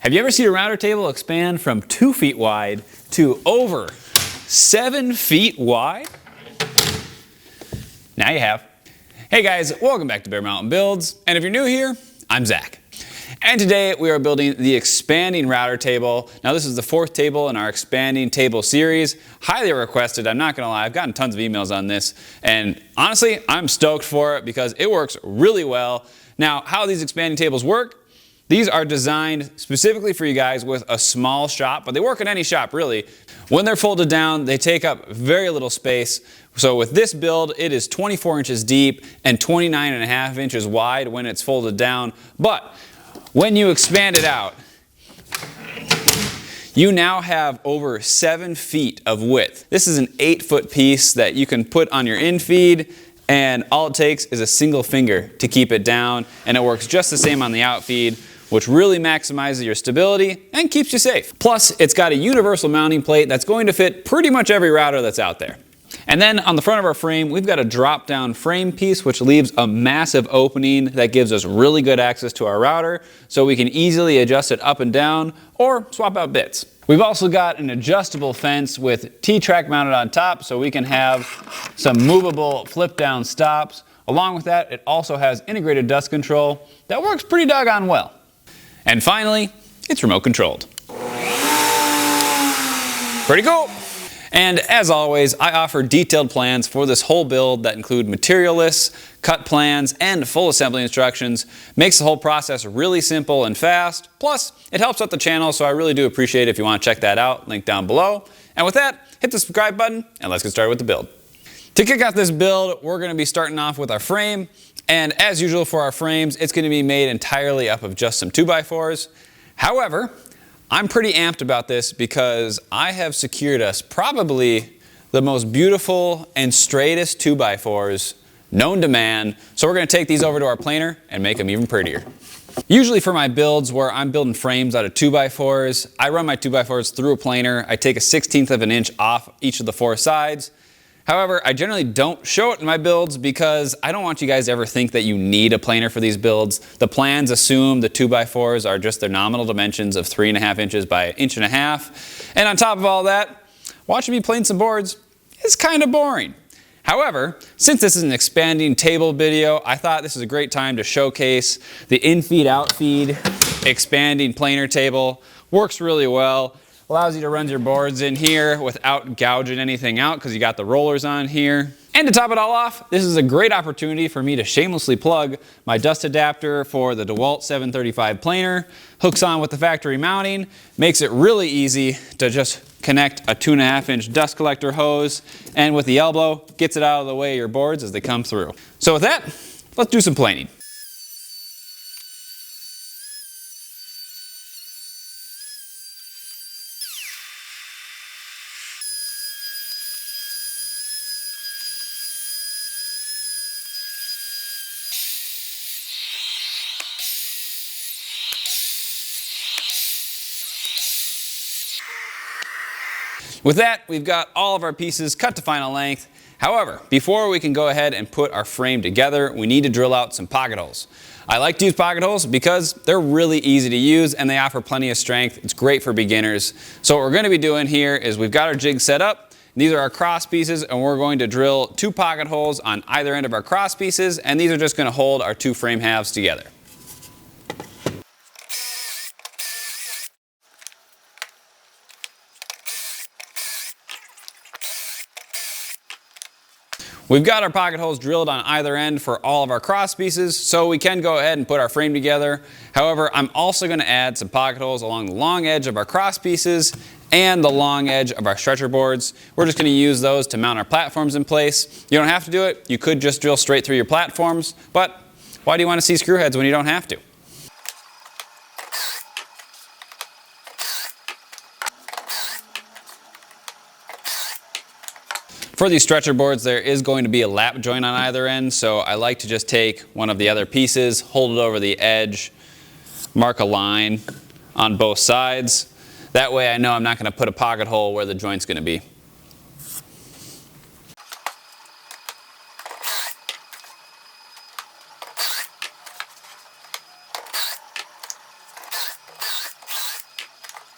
Have you ever seen a router table expand from 2 feet wide to over 7 feet wide? Now you have. Hey guys, welcome back to Bear Mountain Builds. And if you're new here, I'm Zach. And today we are building the expanding router table. Now this is the 4th table in our expanding table series. Highly requested, I'm not gonna lie, I've gotten tons of emails on this. And honestly, I'm stoked for it because it works really well. Now, how these expanding tables work, these are designed specifically for you guys with a small shop, but they work in any shop really. When they're folded down, they take up very little space. So with this build, it is 24 inches deep and 29.5 inches wide when it's folded down. But when you expand it out, you now have over 7 feet of width. This is an 8-foot piece that you can put on your infeed, and all it takes is a single finger to keep it down, and it works just the same on the outfeed, which really maximizes your stability and keeps you safe. Plus, it's got a universal mounting plate that's going to fit pretty much every router that's out there. And then on the front of our frame, we've got a drop-down frame piece which leaves a massive opening that gives us really good access to our router, so we can easily adjust it up and down or swap out bits. We've also got an adjustable fence with T-track mounted on top, so we can have some movable flip-down stops. Along with that, it also has integrated dust control that works pretty doggone well. And finally, it's remote controlled. Pretty cool. And as always, I offer detailed plans for this whole build that include material lists, cut plans, and full assembly instructions. Makes the whole process really simple and fast. Plus, it helps out the channel, so I really do appreciate it if you want to check that out. Link down below. And with that, hit the subscribe button and let's get started with the build. To kick off this build, we're going to be starting off with our frame. And as usual for our frames, it's going to be made entirely up of just some 2x4s. However, I'm pretty amped about this because I have secured us probably the most beautiful and straightest 2x4s known to man. So we're going to take these over to our planer and make them even prettier. Usually for my builds where I'm building frames out of 2x4s, I run my 2x4s through a planer. I take a 1/16 of an inch off each of the 4 sides. However, I generally don't show it in my builds because I don't want you guys to ever think that you need a planer for these builds. The plans assume the 2x4s are just their nominal dimensions of 3.5 inches by 1.5 inches. And on top of all that, watching me plane some boards is kind of boring. However, since this is an expanding table video, I thought this is a great time to showcase the infeed outfeed expanding planer table. Works really well. Allows you to run your boards in here without gouging anything out because you got the rollers on here. And to top it all off, this is a great opportunity for me to shamelessly plug my dust adapter for the DeWalt 735 planer. Hooks on with the factory mounting, makes it really easy to just connect a 2.5 inch dust collector hose, and with the elbow, gets it out of the way of your boards as they come through. So with that, let's do some planing. With that, we've got all of our pieces cut to final length. However, before we can go ahead and put our frame together, we need to drill out some pocket holes. I like to use pocket holes because they're really easy to use and they offer plenty of strength. It's great for beginners. So what we're going to be doing here is we've got our jig set up. These are our cross pieces, and we're going to drill 2 pocket holes on either end of our cross pieces, and these are just going to hold our 2 frame halves together. We've got our pocket holes drilled on either end for all of our cross pieces, so we can go ahead and put our frame together. However, I'm also going to add some pocket holes along the long edge of our cross pieces and the long edge of our stretcher boards. We're just going to use those to mount our platforms in place. You don't have to do it. You could just drill straight through your platforms, but why do you want to see screw heads when you don't have to? For these stretcher boards, there is going to be a lap joint on either end, so I like to just take one of the other pieces, hold it over the edge, mark a line on both sides. That way I know I'm not going to put a pocket hole where the joint's going to be.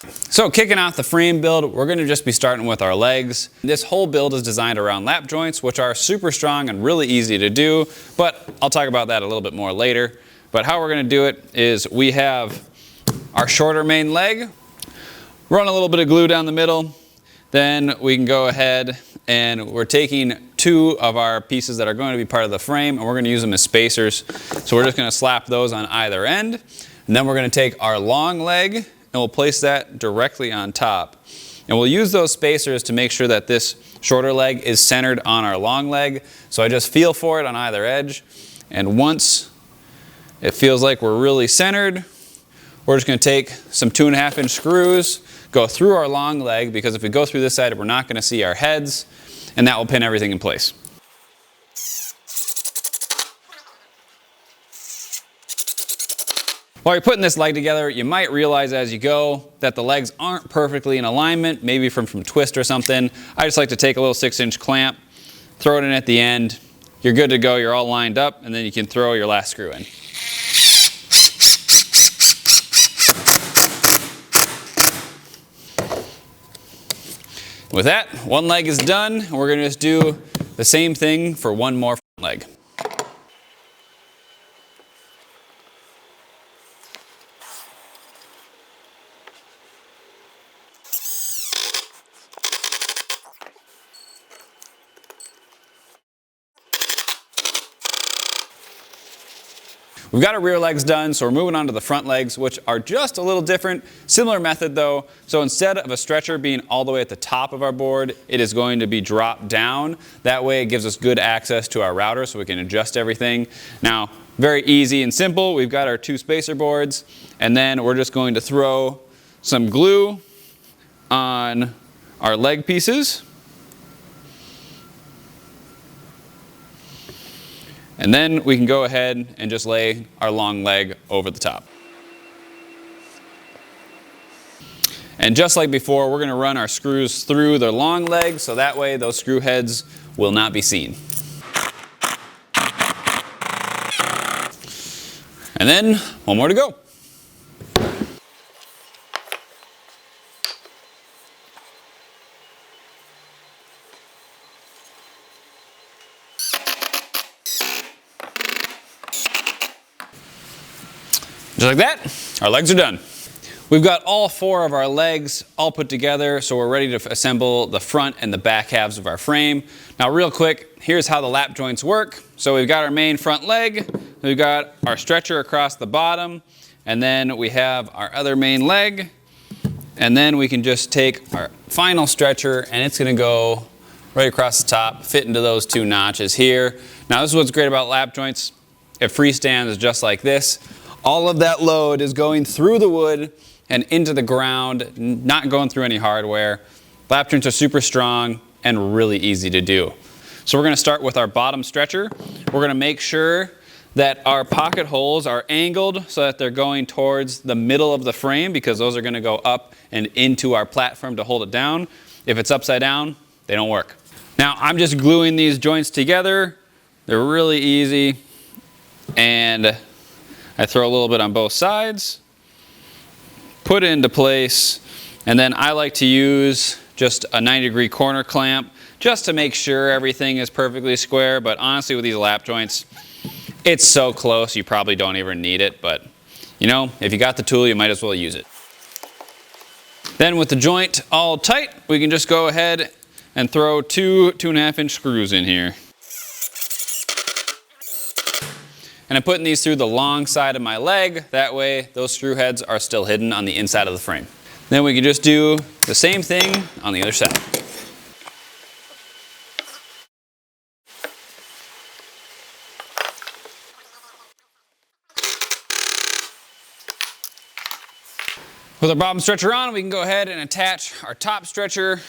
so kicking off the frame build, we're gonna just be starting with our legs. This whole build is designed around lap joints, which are super strong and really easy to do, but I'll talk about that a little bit more later. But how we're gonna do it is we have our shorter main leg, run a little bit of glue down the middle, then we can go ahead and we're taking two of our pieces that are going to be part of the frame and we're going to use them as spacers. So we're just going to slap those on either end, and then we're going to take our long leg and we'll place that directly on top. And we'll use those spacers to make sure that this shorter leg is centered on our long leg. So I just feel for it on either edge, and once it feels like we're really centered, we're just going to take some 2.5-inch screws, go through our long leg, because if we go through this side, we're not going to see our heads, and that will pin everything in place. While you're putting this leg together, you might realize as you go that the legs aren't perfectly in alignment, maybe from twist or something. I just like to take a little 6-inch clamp, throw it in at the end. You're good to go, you're all lined up, and then you can throw your last screw in. With that, one leg is done, and we're going to just do the same thing for one more front leg. We've got our rear legs done, so we're moving on to the front legs, which are just a little different. Similar method though. So instead of a stretcher being all the way at the top of our board, it is going to be dropped down. That way it gives us good access to our router so we can adjust everything. Now, very easy and simple. We've got our 2 spacer boards, and then we're just going to throw some glue on our leg pieces. And then we can go ahead and just lay our long leg over the top. And just like before, we're going to run our screws through the long leg, so that way those screw heads will not be seen. And then one more to go. Just like that, our legs are done. We've got all 4 of our legs all put together, so we're ready to assemble the front and the back halves of our frame. Now real quick, here's how the lap joints work. So we've got our main front leg, we've got our stretcher across the bottom, and then we have our other main leg, and then we can just take our final stretcher and it's going to go right across the top, fit into those 2 notches here. Now this is what's great about lap joints. It freestands just like this. All of that load is going through the wood and into the ground, not going through any hardware. Lap joints are super strong and really easy to do. So we're going to start with our bottom stretcher. We're going to make sure that our pocket holes are angled so that they're going towards the middle of the frame, because those are going to go up and into our platform to hold it down. If it's upside down, they don't work. Now I'm just gluing these joints together. They're really easy, and I throw a little bit on both sides, put it into place, and then I like to use just a 90-degree corner clamp just to make sure everything is perfectly square. But honestly, with these lap joints, it's so close you probably don't even need it, but you know, if you got the tool, you might as well use it. Then with the joint all tight, we can just go ahead and throw 2 2.5-inch screws in here. And I'm putting these through the long side of my leg. That way those screw heads are still hidden on the inside of the frame. Then we can just do the same thing on the other side. With our bottom stretcher on, we can go ahead and attach our top stretcher.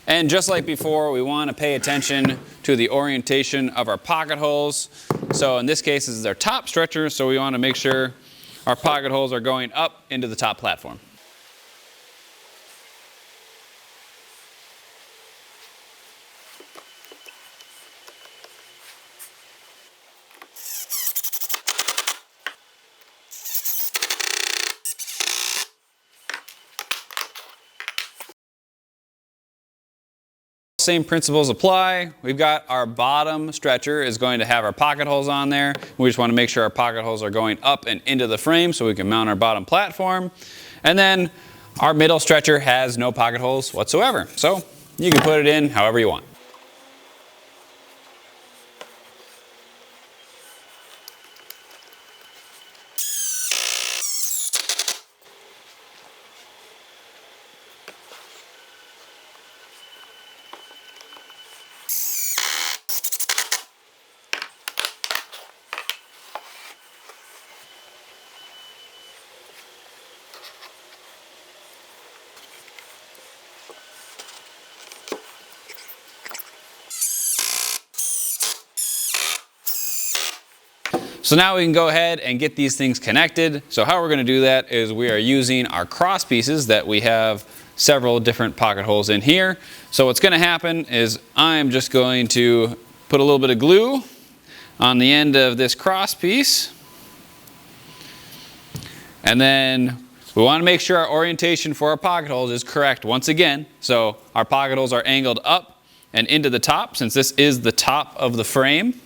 And just like before, we want to pay attention to the orientation of our pocket holes. So in this case, this is our top stretcher, so we want to make sure our pocket holes are going up into the top platform. Same principles apply. We've got our bottom stretcher is going to have our pocket holes on there. We just want to make sure our pocket holes are going up and into the frame so we can mount our bottom platform. And then our middle stretcher has no pocket holes whatsoever. So you can put it in however you want. So now we can go ahead and get these things connected. So how we're going to do that is we are using our cross pieces that we have several different pocket holes in here. So what's going to happen is I'm just going to put a little bit of glue on the end of this cross piece. And then we want to make sure our orientation for our pocket holes is correct once again. So our pocket holes are angled up and into the top since this is the top of the frame.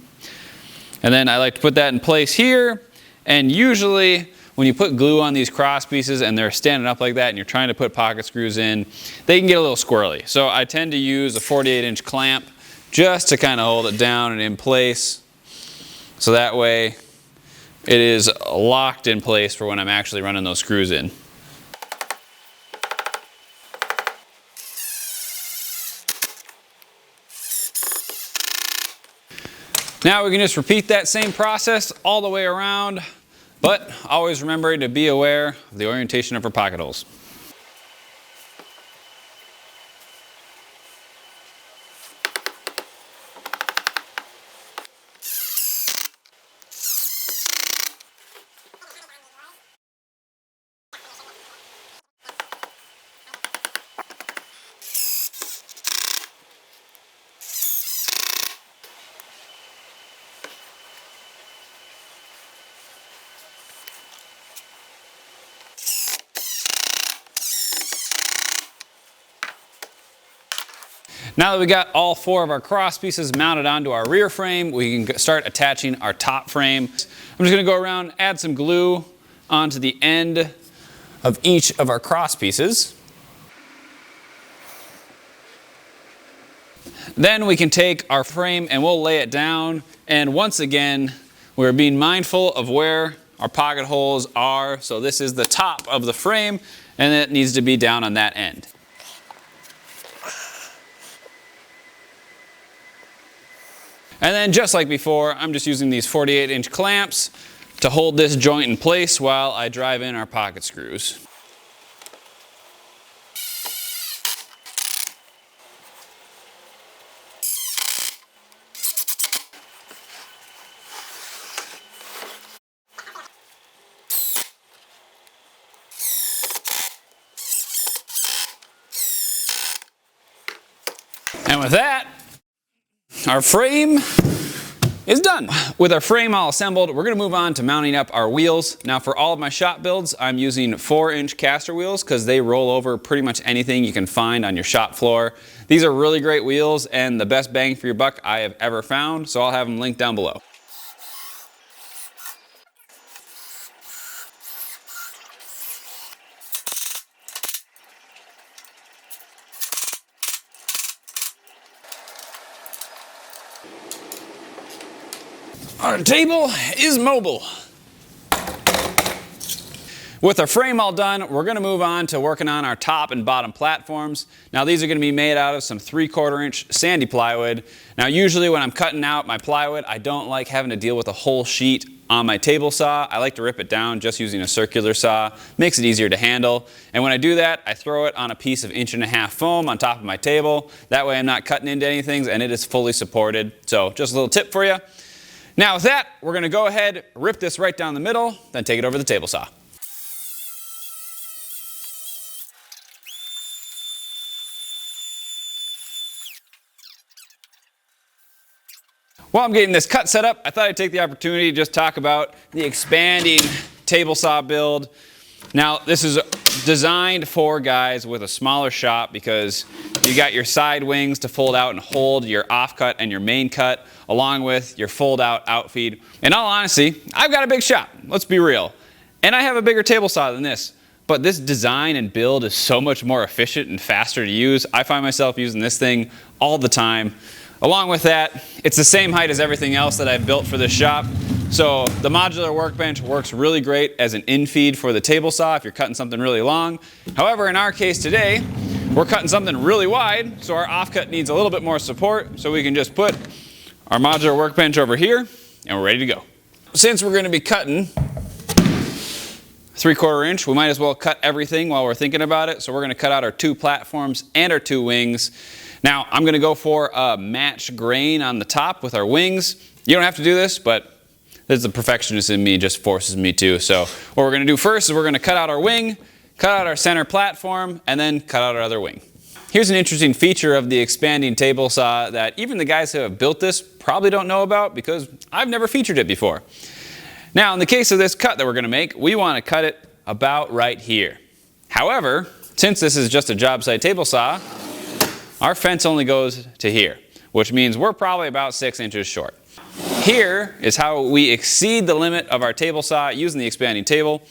And then I like to put that in place here. And usually when you put glue on these cross pieces and they're standing up like that and you're trying to put pocket screws in, they can get a little squirrely. So I tend to use a 48-inch clamp just to kind of hold it down and in place. So that way it is locked in place for when I'm actually running those screws in. Now we can just repeat that same process all the way around, but always remember to be aware of the orientation of our pocket holes. Now that we got all four of our cross pieces mounted onto our rear frame, we can start attaching our top frame. I'm just going to go around, add some glue onto the end of each of our cross pieces. Then we can take our frame and we'll lay it down. And once again, we're being mindful of where our pocket holes are. So this is the top of the frame and it needs to be down on that end. And then just like before, I'm just using these 48-inch clamps to hold this joint in place while I drive in our pocket screws. And with that, our frame is done. With our frame all assembled, we're going to move on to mounting up our wheels. Now for all of my shop builds, I'm using 4-inch caster wheels because they roll over pretty much anything you can find on your shop floor. These are really great wheels and the best bang for your buck I have ever found, so I'll have them linked down below. Our table is mobile. With our frame all done, we're going to move on to working on our top and bottom platforms. Now these are going to be made out of some 3/4-inch sandy plywood. Now usually when I'm cutting out my plywood, I don't like having to deal with a whole sheet on my table saw. I like to rip it down just using a circular saw. Makes it easier to handle. And when I do that, I throw it on a piece of 1.5-inch foam on top of my table. That way I'm not cutting into anything and it is fully supported. So just a little tip for you. Now with that, we're going to go ahead, rip this right down the middle, then take it over the table saw. While I'm getting this cut set up, I thought I'd take the opportunity to just talk about the expanding table saw build. Now, this is designed for guys with a smaller shop because you got your side wings to fold out and hold your offcut and your main cut, along with your fold out outfeed. In all honesty, I've got a big shop, let's be real. And I have a bigger table saw than this, but this design and build is so much more efficient and faster to use. I find myself using this thing all the time. Along with that, it's the same height as everything else that I've built for this shop. So the modular workbench works really great as an infeed for the table saw if you're cutting something really long. However, in our case today, we're cutting something really wide, so our offcut needs a little bit more support, so we can just put our modular workbench over here and we're ready to go. Since we're going to be cutting 3/4 inch, we might as well cut everything while we're thinking about it. So we're going to cut out our 2 platforms and our 2 wings. Now I'm going to go for a match grain on the top with our wings. You don't have to do this, but this is the perfectionist in me, just forces me to. So what we're going to do first is we're going to cut out our wing, cut out our center platform, and then cut out our other wing. Here's an interesting feature of the expanding table saw that even the guys who have built this probably don't know about because I've never featured it before. Now in the case of this cut that we're going to make, we want to cut it about right here. However, since this is just a job site table saw, our fence only goes to here, which means we're probably about 6 inches short. Here is how we exceed the limit of our table saw using the expanding table.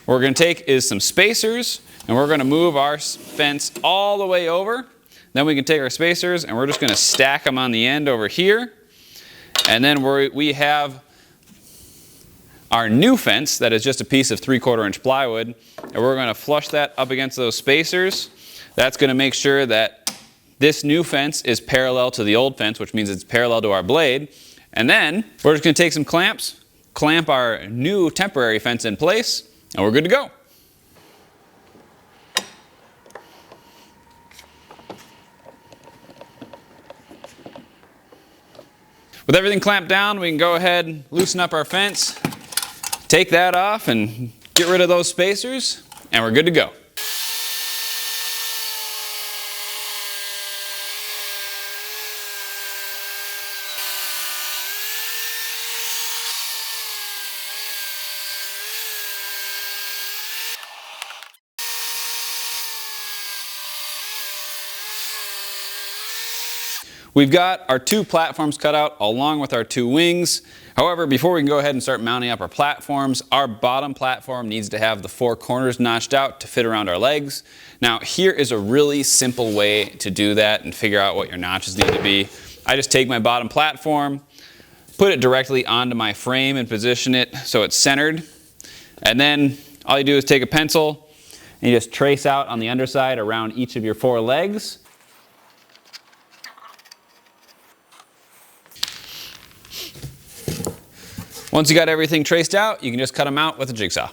What we're going to take is some spacers and we're going to move our fence all the way over. Then we can take our spacers and we're just going to stack them on the end over here. And then we have our new fence that is just a piece of 3/4 inch plywood, and we're going to flush that up against those spacers. That's going to make sure that this new fence is parallel to the old fence, which means it's parallel to our blade. And then we're just going to take some clamps, clamp our new temporary fence in place, and we're good to go. With everything clamped down, we can go ahead and loosen up our fence, take that off and get rid of those spacers, and we're good to go. We've got our 2 platforms cut out along with our 2 wings. However, before we can go ahead and start mounting up our platforms, our bottom platform needs to have the 4 corners notched out to fit around our legs. Now, here is a really simple way to do that and figure out what your notches need to be. I just take my bottom platform, put it directly onto my frame and position it so it's centered. And then all you do is take a pencil and you just trace out on the underside around each of your 4 legs. Once you got everything traced out, you can just cut them out with a jigsaw.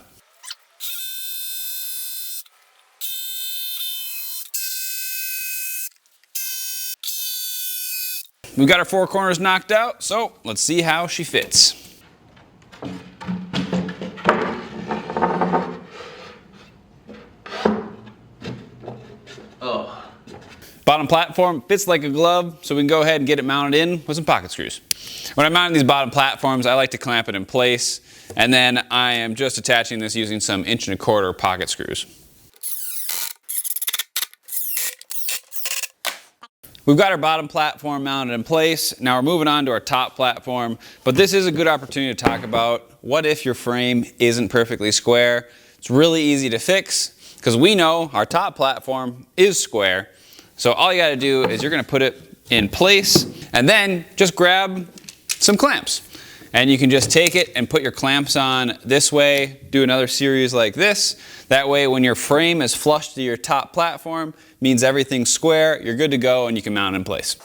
We've got our 4 corners knocked out, so let's see how she fits. Bottom platform fits like a glove, so we can go ahead and get it mounted in with some pocket screws. When I'm mounting these bottom platforms, I like to clamp it in place, and then I am just attaching this using some 1¼ pocket screws. We've got our bottom platform mounted in place. Now we're moving on to our top platform, but this is a good opportunity to talk about what if your frame isn't perfectly square. It's really easy to fix because we know our top platform is square. So all you got to do is you're going to put it in place and then just grab some clamps. And you can just take it and put your clamps on this way, do another series like this. That way when your frame is flush to your top platform, means everything's square, you're good to go and you can mount it in place.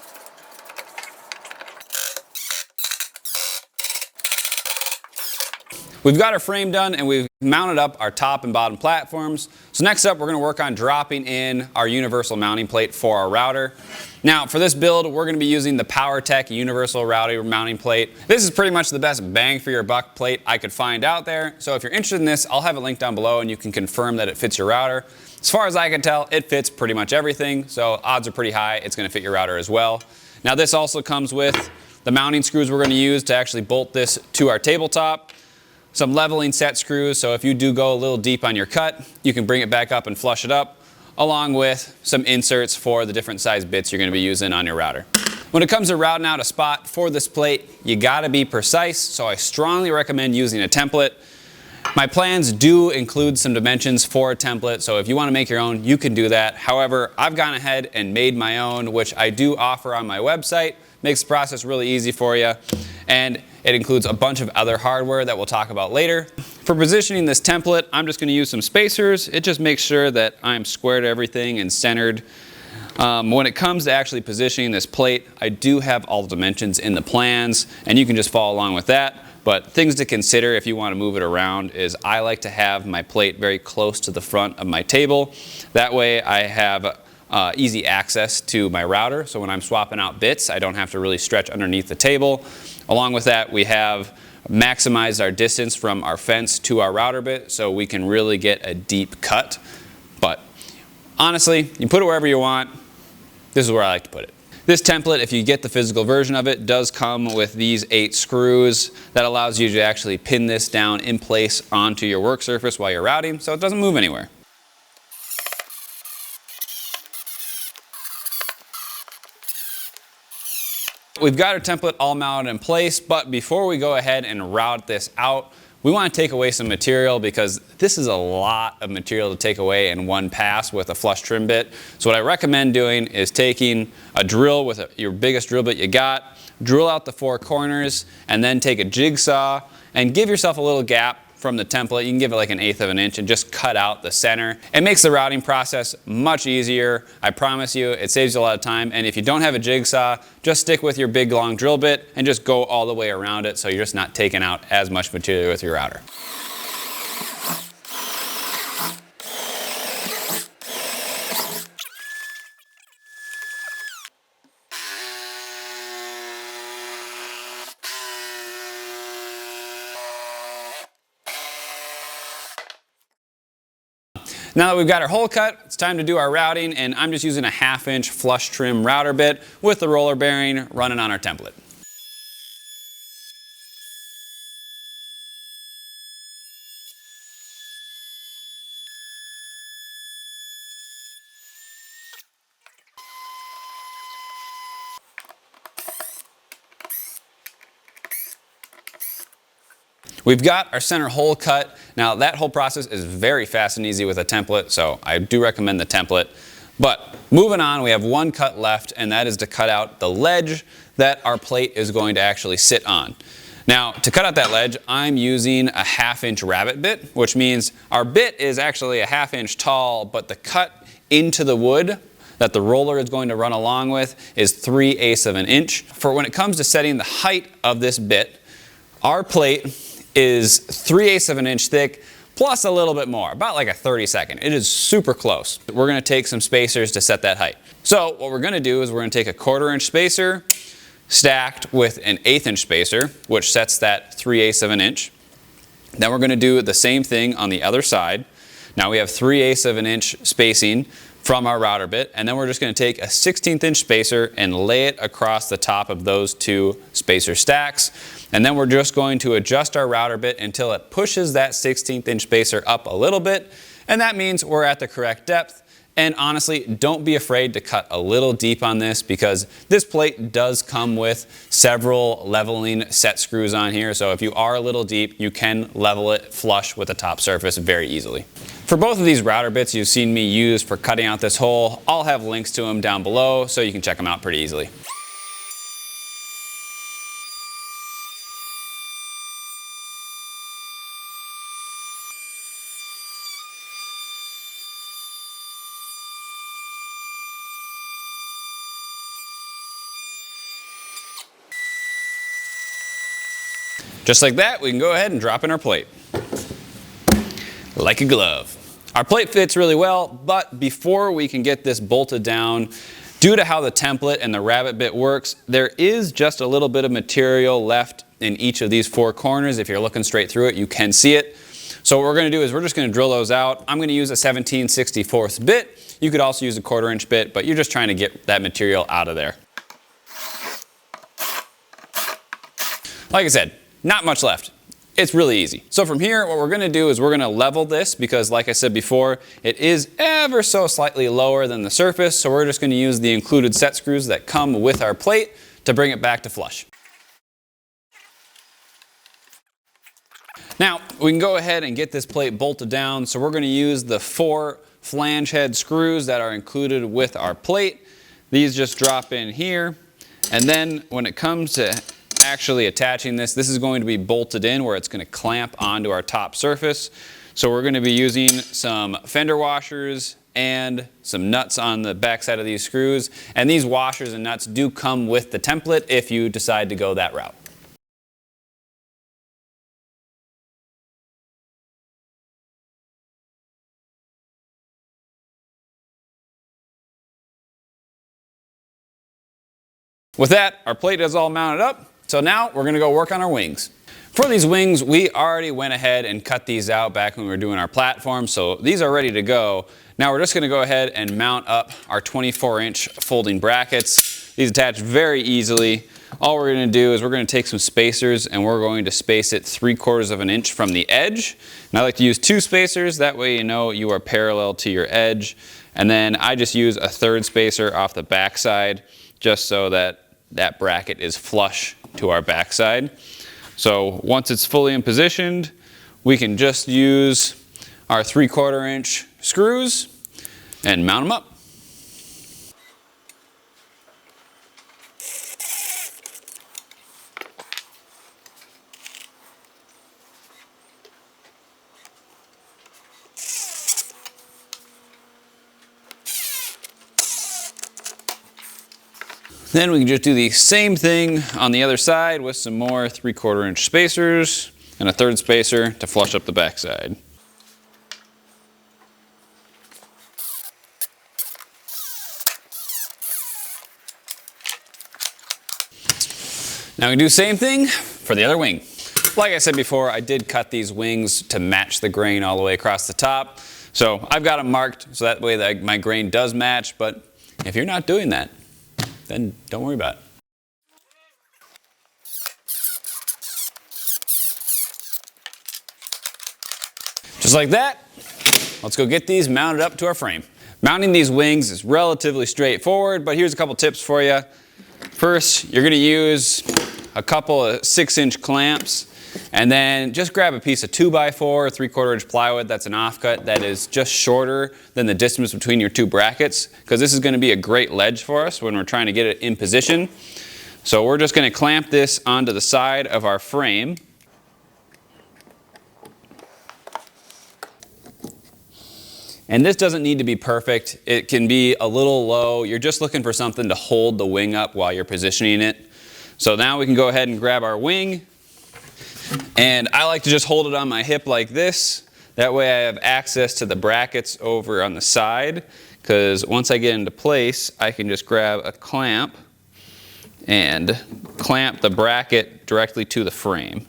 We've got our frame done and we've mounted up our top and bottom platforms. So next up, we're going to work on dropping in our universal mounting plate for our router. Now for this build, we're going to be using the PowerTech universal router mounting plate. This is pretty much the best bang for your buck plate I could find out there. So if you're interested in this, I'll have a link down below and you can confirm that it fits your router. As far as I can tell, it fits pretty much everything. So odds are pretty high it's going to fit your router as well. Now this also comes with the mounting screws we're going to use to actually bolt this to our tabletop. some leveling set screws, so if you do go a little deep on your cut, you can bring it back up and flush it up, along with some inserts for the different size bits you're going to be using on your router. When it comes to routing out a spot for this plate, you got to be precise, so I strongly recommend using a template. My plans do include some dimensions for a template, so if you want to make your own, you can do that. However, I've gone ahead and made my own, which I do offer on my website. Makes the process really easy for you, and it includes a bunch of other hardware that we'll talk about later. For positioning this template, I'm just going to use some spacers. It just makes sure that I'm squared everything and centered. When it comes to actually positioning this plate, I do have all the dimensions in the plans, and you can just follow along with that. But things to consider if you want to move it around is I like to have my plate very close to the front of my table. That way I have easy access to my router, so when I'm swapping out bits, I don't have to really stretch underneath the table. Along with that, we have maximized our distance from our fence to our router bit, so we can really get a deep cut. But honestly, you can put it wherever you want. This is where I like to put it. This template, if you get the physical version of it, does come with these 8 screws that allows you to actually pin this down in place onto your work surface while you're routing, so it doesn't move anywhere. We've got our template all mounted in place, but before we go ahead and route this out, we want to take away some material because this is a lot of material to take away in one pass with a flush trim bit. So what I recommend doing is taking a drill with your biggest drill bit you got, drill out the 4 corners, and then take a jigsaw and give yourself a little gap from the template. You can give it like 1/8 of an inch and just cut out the center. It makes the routing process much easier. I promise you, it saves you a lot of time. And if you don't have a jigsaw, just stick with your big long drill bit and just go all the way around it so you're just not taking out as much material with your router. Now that we've got our hole cut, it's time to do our routing, and I'm just using a 1/2 inch flush trim router bit with the roller bearing running on our template. We've got our center hole cut. Now that whole process is very fast and easy with a template, so I do recommend the template. But moving on, we have one cut left, and that is to cut out the ledge that our plate is going to actually sit on. Now, to cut out that ledge, I'm using a 1/2 inch rabbet bit, which means our bit is actually a 1/2 inch tall, but the cut into the wood that the roller is going to run along with is 3/8 of an inch. For when it comes to setting the height of this bit, our plate is 3/8 of an inch thick, plus a little bit more, about like a 32nd. It is super close. We're gonna take some spacers to set that height. So what we're gonna do is we're gonna take a 1/4 inch spacer stacked with an 1/8 inch spacer, which sets that 3/8 of an inch. Then we're gonna do the same thing on the other side. Now we have 3/8 of an inch spacing from our router bit, and then we're just gonna take a 1/16 inch spacer and lay it across the top of those 2 spacer stacks. And then we're just going to adjust our router bit until it pushes that 1/16 inch spacer up a little bit, and that means we're at the correct depth. And honestly, don't be afraid to cut a little deep on this because this plate does come with several leveling set screws on here, so if you are a little deep, you can level it flush with the top surface very easily. For both of these router bits you've seen me use for cutting out this hole, I'll have links to them down below so you can check them out pretty easily. Just like that, we can go ahead and drop in our plate. Like a glove. Our plate fits really well, but before we can get this bolted down, due to how the template and the rabbet bit works, there is just a little bit of material left in each of these 4 corners. If you're looking straight through it, you can see it. So what we're gonna do is we're just gonna drill those out. I'm gonna use a 17/64 bit. You could also use a 1/4 inch bit, but you're just trying to get that material out of there. Like I said, not much left. It's really easy. So from here, what we're gonna do is we're gonna level this because like I said before, it is ever so slightly lower than the surface. So we're just gonna use the included set screws that come with our plate to bring it back to flush. Now, we can go ahead and get this plate bolted down. So we're gonna use the 4 flange head screws that are included with our plate. These just drop in here. And then when it comes to actually attaching this, this is going to be bolted in where it's going to clamp onto our top surface. So we're going to be using some fender washers and some nuts on the back side of these screws. And these washers and nuts do come with the template if you decide to go that route. With that, our plate is all mounted up. So now we're gonna go work on our wings. For these wings, we already went ahead and cut these out back when we were doing our platform. So these are ready to go. Now we're just gonna go ahead and mount up our 24-inch folding brackets. These attach very easily. All we're gonna do is we're gonna take some spacers and we're going to space it 3/4 of an inch from the edge. And I like to use 2 spacers, that way you know you are parallel to your edge. And then I just use a 1/3 spacer off the back side, just so that that bracket is flush to our backside. So once it's fully in position, we can just use our 3/4 inch screws and mount them up. Then we can just do the same thing on the other side with some more 3/4 inch spacers and a 1/3 spacer to flush up the backside. Now we can do the same thing for the other wing. Like I said before, I did cut these wings to match the grain all the way across the top. So I've got them marked so that way my grain does match, but if you're not doing that, then don't worry about it. Just like that, let's go get these mounted up to our frame. Mounting these wings is relatively straightforward, but here's a couple tips for you. First, you're gonna use a couple of 6-inch clamps, and then just grab a piece of 2x4, 3/4 inch plywood that's an offcut that is just shorter than the distance between your 2 brackets, because this is going to be a great ledge for us when we're trying to get it in position. So we're just going to clamp this onto the side of our frame. And this doesn't need to be perfect. It can be a little low. You're just looking for something to hold the wing up while you're positioning it. So now we can go ahead and grab our wing. And I like to just hold it on my hip like this. That way I have access to the brackets over on the side, because once I get into place, I can just grab a clamp and clamp the bracket directly to the frame.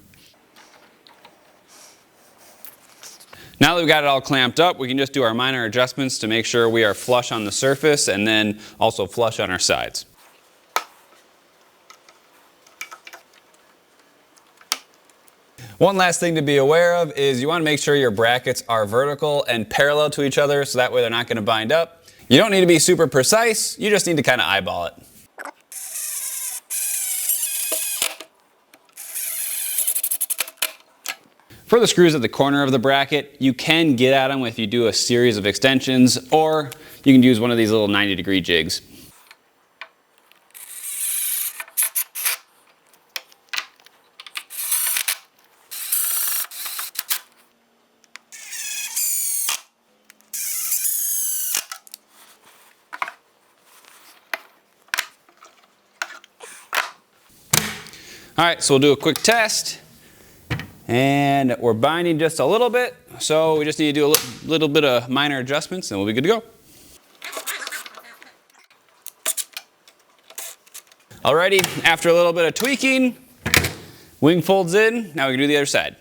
Now that we've got it all clamped up, we can just do our minor adjustments to make sure we are flush on the surface and then also flush on our sides. One last thing to be aware of is you want to make sure your brackets are vertical and parallel to each other, so that way they're not going to bind up. You don't need to be super precise, you just need to kind of eyeball it. For the screws at the corner of the bracket, you can get at them if you do a series of extensions, or you can use one of these little 90-degree jigs. All right, so we'll do a quick test. And we're binding just a little bit, so we just need to do a little bit of minor adjustments and we'll be good to go. Alrighty, after a little bit of tweaking, wing folds in, now we can do the other side.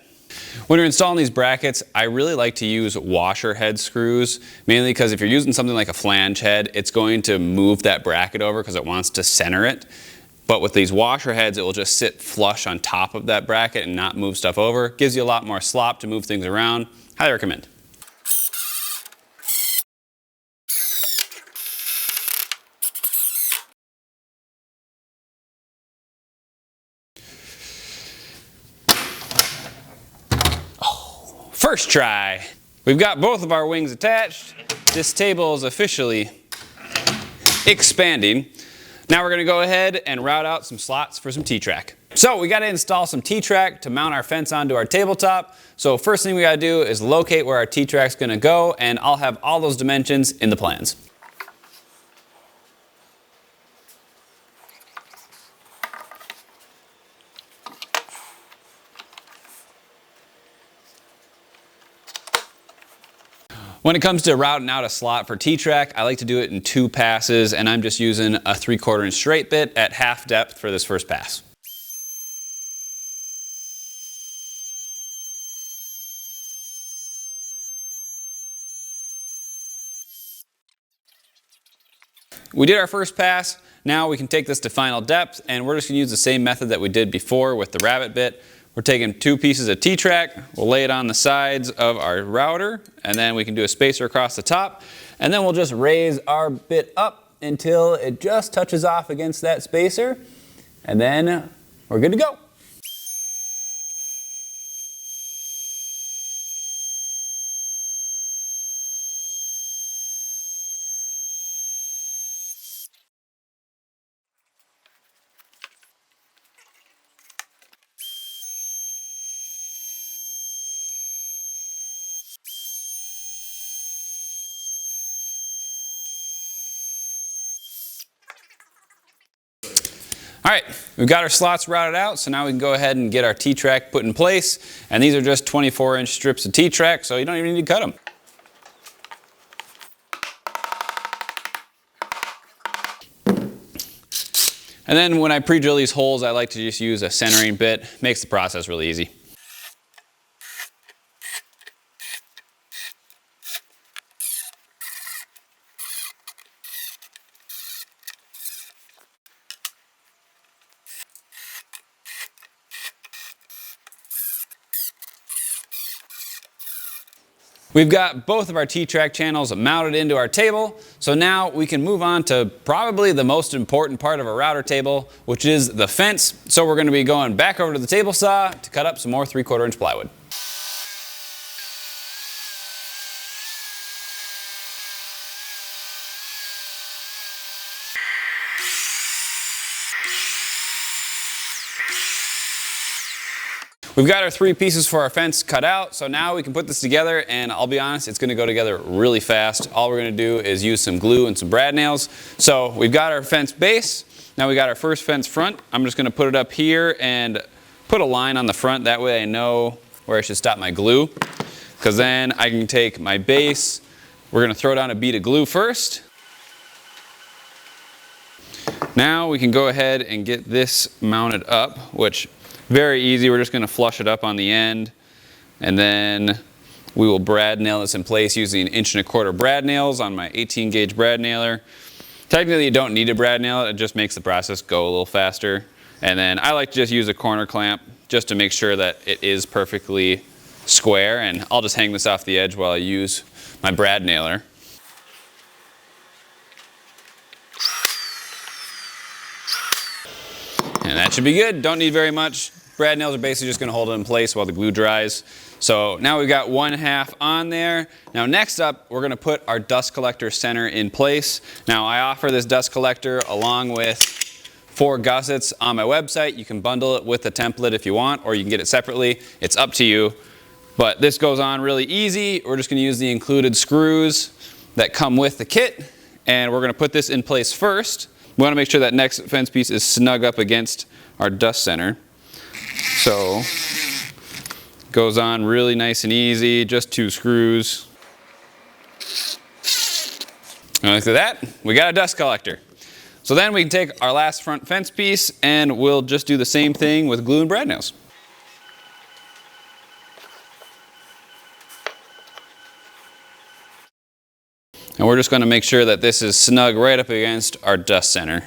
When you're installing these brackets, I really like to use washer head screws, mainly because if you're using something like a flange head, it's going to move that bracket over because it wants to center it. But with these washer heads, it will just sit flush on top of that bracket and not move stuff over. Gives you a lot more slop to move things around. Highly recommend. First try. We've got both of our wings attached. This table is officially expanding. Now we're going to go ahead and route out some slots for some T-track. So we got to install some T-track to mount our fence onto our tabletop. So first thing we got to do is locate where our T-track's going to go, and I'll have all those dimensions in the plans. When it comes to routing out a slot for T-track, I like to do it in 2 passes, and I'm just using a 3/4 inch straight bit at half depth for this first pass. We did our first pass. Now we can take this to final depth, and we're just going to use the same method that we did before with the rabbit bit. We're taking 2 pieces of T-track, we'll lay it on the sides of our router, and then we can do a spacer across the top, and then we'll just raise our bit up until it just touches off against that spacer, and then we're good to go. All right, we've got our slots routed out, so now we can go ahead and get our T-track put in place. And these are just 24-inch strips of T-track, so you don't even need to cut them. And then when I pre-drill these holes, I like to just use a centering bit. Makes the process really easy. We've got both of our T-track channels mounted into our table, so now we can move on to probably the most important part of a router table, which is the fence. So we're going to be going back over to the table saw to cut up some more 3/4 inch plywood. We've got our 3 pieces for our fence cut out, so now we can put this together, and I'll be honest, it's going to go together really fast. All we're going to do is use some glue and some brad nails. So we've got our fence base. Now we got our first fence front. I'm just going to put it up here and put a line on the front. That way I know where I should stop my glue, because then I can take my base. We're going to throw down a bead of glue first. Now we can go ahead and get this mounted up, which very easy. We're just going to flush it up on the end, and then we will brad nail this in place using 1.25 inch brad nails on my 18 gauge brad nailer. Technically you don't need to brad nail it, it just makes the process go a little faster. And then I like to just use a corner clamp just to make sure that it is perfectly square, and I'll just hang this off the edge while I use my brad nailer. And that should be good. Don't need very much. Brad nails are basically just going to hold it in place while the glue dries. So now we've got 1/2 on there. Now next up, we're going to put our dust collector center in place. Now I offer this dust collector along with 4 gussets on my website. You can bundle it with a template if you want, or you can get it separately. It's up to you. But this goes on really easy. We're just going to use the included screws that come with the kit, and we're going to put this in place first. We want to make sure that next fence piece is snug up against our dust center. So, goes on really nice and easy, just 2 screws. And like that, we got a dust collector. So then we can take our last front fence piece and we'll just do the same thing with glue and brad nails. And we're just going to make sure that this is snug right up against our dust center.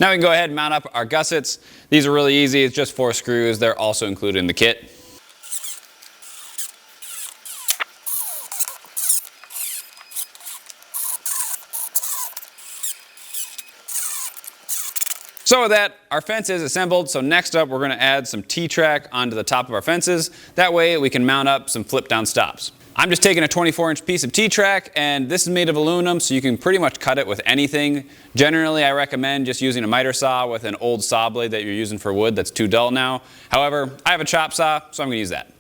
Now we can go ahead and mount up our gussets. These are really easy. It's just 4 screws. They're also included in the kit. So with that, our fence is assembled. So next up, we're going to add some T-track onto the top of our fences. That way we can mount up some flip down stops. I'm just taking a 24-inch piece of T-track, and this is made of aluminum, so you can pretty much cut it with anything. Generally, I recommend just using a miter saw with an old saw blade that you're using for wood that's too dull now. However, I have a chop saw, so I'm going to use that.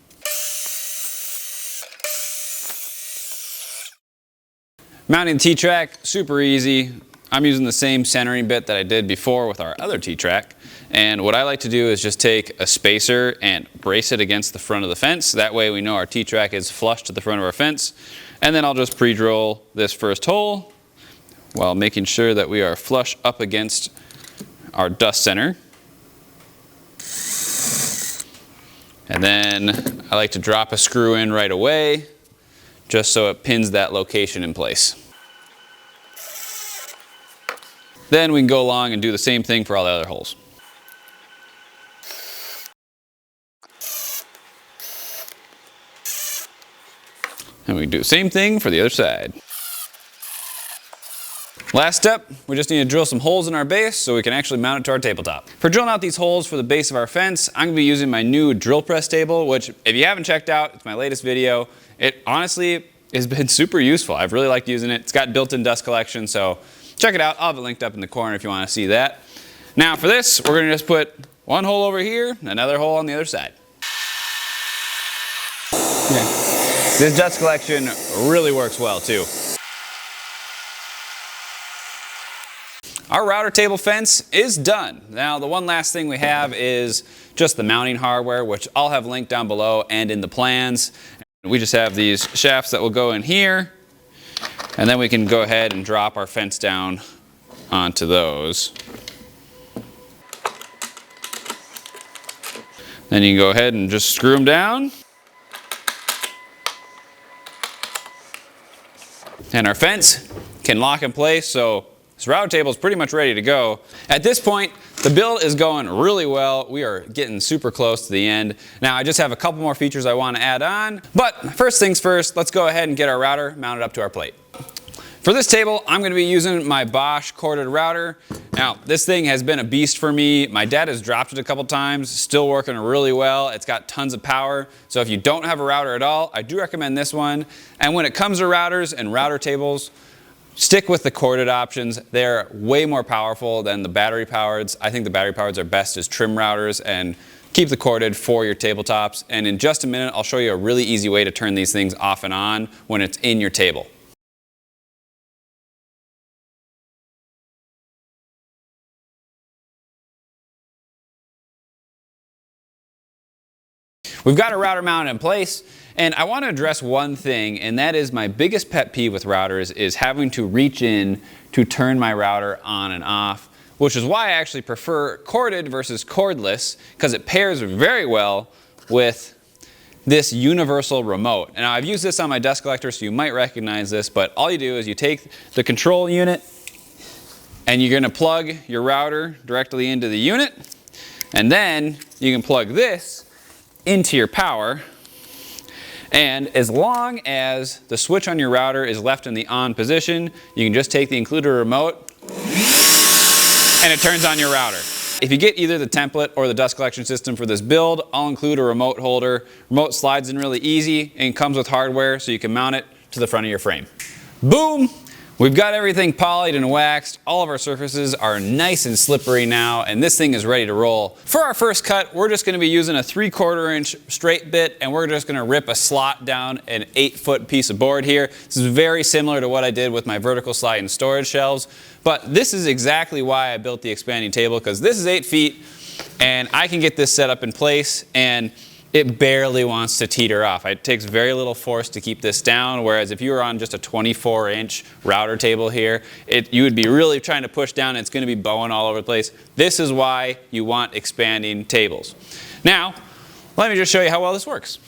Mounting the T-track, super easy. I'm using the same centering bit that I did before with our other T-track. And what I like to do is just take a spacer and brace it against the front of the fence. That way we know our T-track is flush to the front of our fence. And then I'll just pre-drill this first hole while making sure that we are flush up against our dust center. And then I like to drop a screw in right away just so it pins that location in place. Then we can go along and do the same thing for all the other holes. And we can do the same thing for the other side. Last step, we just need to drill some holes in our base so we can actually mount it to our tabletop. For drilling out these holes for the base of our fence, I'm going to be using my new drill press table, which if you haven't checked out, it's my latest video. It honestly has been super useful. I've really liked using it. It's got built-in dust collection, so check it out. I'll have it linked up in the corner if you want to see that. Now for this, we're going to just put one hole over here, another hole on the other side. Yeah. This dust collection really works well too. Our router table fence is done. Now the one last thing we have is just the mounting hardware, which I'll have linked down below and in the plans. We just have these shafts that will go in here, and then we can go ahead and drop our fence down onto those. Then you can go ahead and just screw them down. And our fence can lock in place, so this router table is pretty much ready to go. At this point, the build is going really well. We are getting super close to the end. Now I just have a couple more features I want to add on, but first things first, let's go ahead and get our router mounted up to our plate. For this table, I'm going to be using my Bosch corded router. Now, this thing has been a beast for me. My dad has dropped it a couple times, still working really well. It's got tons of power. So if you don't have a router at all, I do recommend this one. And when it comes to routers and router tables, stick with the corded options. They're way more powerful than the battery powered. I think the battery powered are best as trim routers, and keep the corded for your tabletops. And in just a minute, I'll show you a really easy way to turn these things off and on when it's in your table. We've got a router mounted in place, and I want to address one thing, and that is my biggest pet peeve with routers is having to reach in to turn my router on and off, which is why I actually prefer corded versus cordless, because it pairs very well with this universal remote. And now I've used this on my dust collector, so you might recognize this, but all you do is you take the control unit and you're going to plug your router directly into the unit, and then you can plug this into your power, and as long as the switch on your router is left in the on position, you can just take the included remote and it turns on your router. If you get either the template or the dust collection system for this build, I'll include a remote holder. Remote slides in really easy and comes with hardware so you can mount it to the front of your frame. Boom! We've got everything polished and waxed. All of our surfaces are nice and slippery now, and this thing is ready to roll. For our first cut, we're just gonna be using a 3/4 inch straight bit, and we're just gonna rip a slot down an 8-foot piece of board here. This is very similar to what I did with my vertical slide and storage shelves, but this is exactly why I built the expanding table, because this is 8 feet, and I can get this set up in place, and it barely wants to teeter off. It takes very little force to keep this down, whereas if you were on just a 24-inch router table here, you would be really trying to push down and it's going to be bowing all over the place. This is why you want expanding tables. Now, let me just show you how well this works.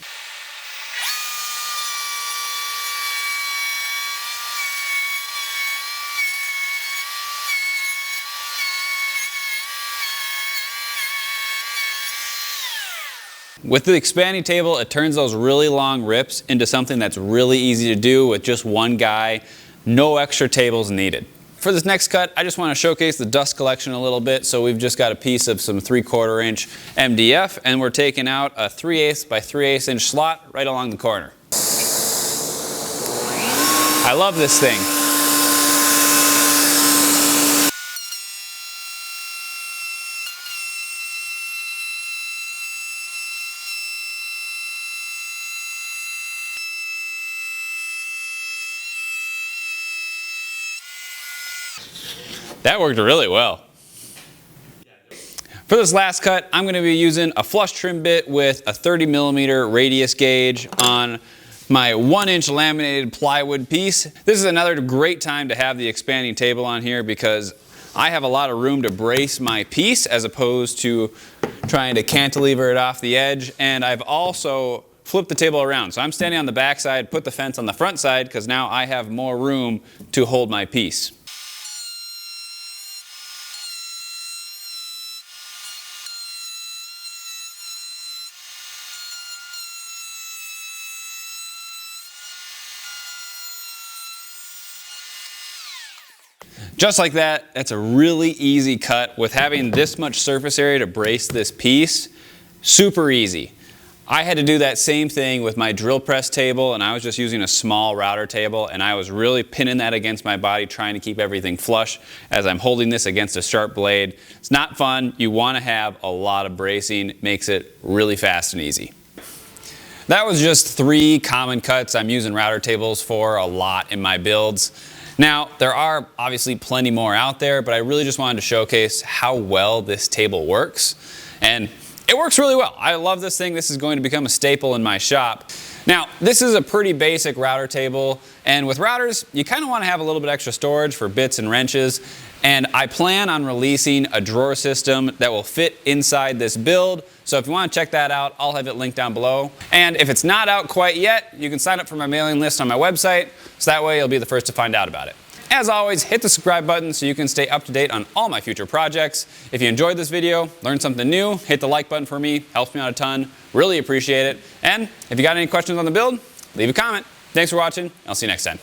With the expanding table, it turns those really long rips into something that's really easy to do with just one guy, no extra tables needed. For this next cut, I just want to showcase the dust collection a little bit. So we've just got a piece of some 3/4 inch MDF, and we're taking out a 3/8 by 3/8 inch slot right along the corner. I love this thing. That worked really well. For this last cut, I'm going to be using a flush trim bit with a 30mm radius gauge on my 1-inch laminated plywood piece. This is another great time to have the expanding table on here because I have a lot of room to brace my piece as opposed to trying to cantilever it off the edge. And I've also flipped the table around. So I'm standing on the back side, put the fence on the front side because now I have more room to hold my piece. Just like that, that's a really easy cut. With having this much surface area to brace this piece, super easy. I had to do that same thing with my drill press table, and I was just using a small router table, and I was really pinning that against my body, trying to keep everything flush as I'm holding this against a sharp blade. It's not fun. You want to have a lot of bracing. It makes it really fast and easy. That was just 3 common cuts I'm using router tables for a lot in my builds. Now, there are obviously plenty more out there, but I really just wanted to showcase how well this table works. And it works really well. I love this thing. This is going to become a staple in my shop. Now, this is a pretty basic router table, and with routers, you kind of want to have a little bit extra storage for bits and wrenches. And I plan on releasing a drawer system that will fit inside this build. So if you want to check that out, I'll have it linked down below. And if it's not out quite yet, you can sign up for my mailing list on my website, so that way you'll be the first to find out about it. As always, hit the subscribe button so you can stay up to date on all my future projects. If you enjoyed this video, learned something new, hit the like button for me, helps me out a ton, really appreciate it. And if you got any questions on the build, leave a comment. Thanks for watching, I'll see you next time.